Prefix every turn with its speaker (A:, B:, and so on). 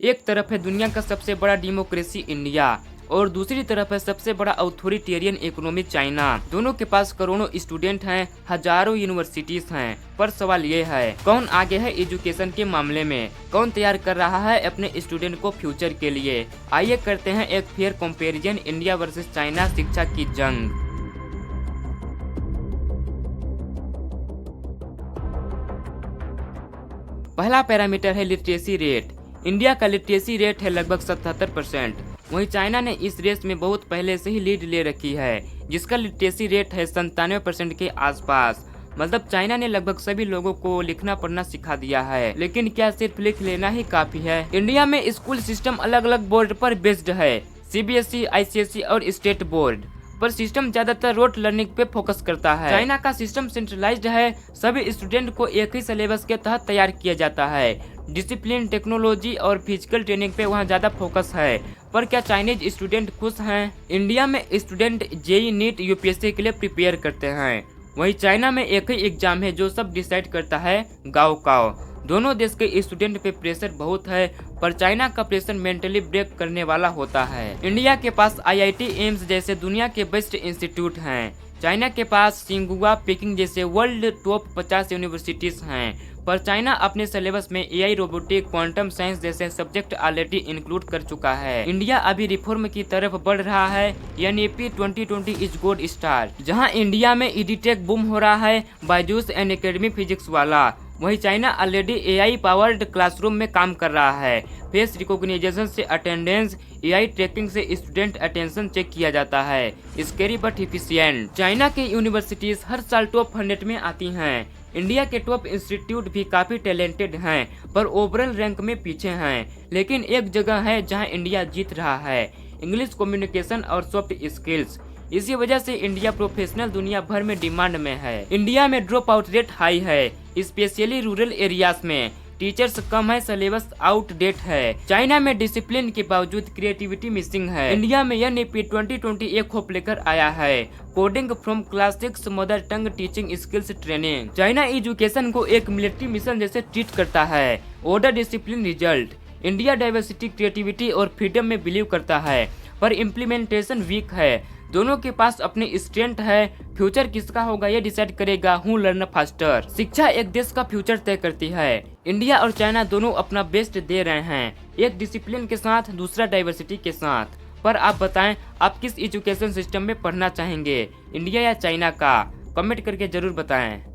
A: एक तरफ है दुनिया का सबसे बड़ा डेमोक्रेसी इंडिया और दूसरी तरफ है सबसे बड़ा ऑथोरिटेरियन इकोनॉमी चाइना। दोनों के पास करोड़ों स्टूडेंट हैं, हजारों यूनिवर्सिटीज हैं। पर सवाल ये है, कौन आगे है एजुकेशन के मामले में? कौन तैयार कर रहा है अपने स्टूडेंट को फ्यूचर के लिए? आइए करते हैं एक fair comparison, India versus China, शिक्षा की जंग। पहला पैरामीटर है लिटरेसी रेट। इंडिया का लिटरेसी रेट है लगभग 77%। वहीं चाइना ने इस रेस में बहुत पहले से ही लीड ले रखी है, जिसका लिटरेसी रेट है 97% के आसपास। मतलब चाइना ने लगभग सभी लोगों को लिखना पढ़ना सिखा दिया है। लेकिन क्या सिर्फ लिख लेना ही काफी है? इंडिया में स्कूल सिस्टम अलग अलग बोर्ड पर बेस्ड है, CBSE, ICSE और स्टेट बोर्ड। पर सिस्टम ज्यादातर रोट लर्निंग पे फोकस करता है। चाइना का सिस्टम सेंट्रलाइज्ड है, सभी स्टूडेंट को एक ही सिलेबस के तहत तैयार किया जाता है। डिसिप्लिन, टेक्नोलॉजी और फिजिकल ट्रेनिंग पे वहाँ ज्यादा फोकस है। पर क्या चाइनीज स्टूडेंट खुश हैं? इंडिया में स्टूडेंट JEE, NEET, UPSC के लिए प्रिपेयर करते हैं। वहीं चाइना में एक ही एग्जाम है जो सब डिसाइड करता है, गाओकाओ। दोनों देश के स्टूडेंट पे प्रेशर बहुत है, पर चाइना का प्रेशर मेंटली ब्रेक करने वाला होता है। इंडिया के पास IIT, एम्स जैसे दुनिया के बेस्ट इंस्टीट्यूट हैं। चाइना के पास सिंगुआ, पेकिंग जैसे वर्ल्ड टॉप 50 यूनिवर्सिटीज हैं। पर चाइना अपने सिलेबस में AI, रोबोटिक, क्वांटम साइंस जैसे सब्जेक्ट ऑलरेडी इंक्लूड कर चुका है। इंडिया अभी रिफॉर्म की तरफ बढ़ रहा है। NEP 2020 is good start. जहां इंडिया में EDTech बूम हो रहा है, बायजूस एंड एकेडमी फिजिक्स वाला। वहीं China already AI powered classroom में काम कर रहा है। फेस रिकॉग्निशन से अटेंडेंस, AI ट्रैकिंग से स्टूडेंट अटेंशन चेक किया जाता है। Scary but efficient. चाइना के यूनिवर्सिटीज हर साल टॉप 100 में आती हैं। इंडिया के टॉप इंस्टीट्यूट भी काफी टैलेंटेड हैं, पर ओवरऑल रैंक में पीछे हैं। लेकिन एक जगह है जहां इंडिया जीत रहा है, इंग्लिश कम्युनिकेशन और सॉफ्ट स्किल्स। इसी वजह से इंडिया प्रोफेशनल दुनिया भर में डिमांड में है। इंडिया में ड्रॉप आउट रेट हाई है, स्पेशली रूरल एरियाज में। टीचर्स कम है, सिलेबस आउटडेट है। चाइना में डिसिप्लिन के बावजूद क्रिएटिविटी मिसिंग है। इंडिया में NEP 2020 एक होप लेकर आया है, coding from class 6, mother tongue teaching skills training. China education को एक मिलिट्री मिशन जैसे ट्रीट करता है। Order, discipline, result. India diversity, creativity और फ्रीडम में बिलीव करता है, पर इम्प्लीमेंटेशन वीक है। दोनों के पास अपनी स्ट्रेंथ है। फ्यूचर किसका होगा ये डिसाइड करेगा हु लर्न फास्टर। शिक्षा एक देश का फ्यूचर तय करती है। इंडिया और चाइना दोनों अपना बेस्ट दे रहे हैं, एक डिसिप्लिन के साथ, दूसरा डाइवर्सिटी के साथ। पर आप बताएं, आप किस एजुकेशन सिस्टम में पढ़ना चाहेंगे, इंडिया या चाइना का? कमेंट करके जरूर बताएं।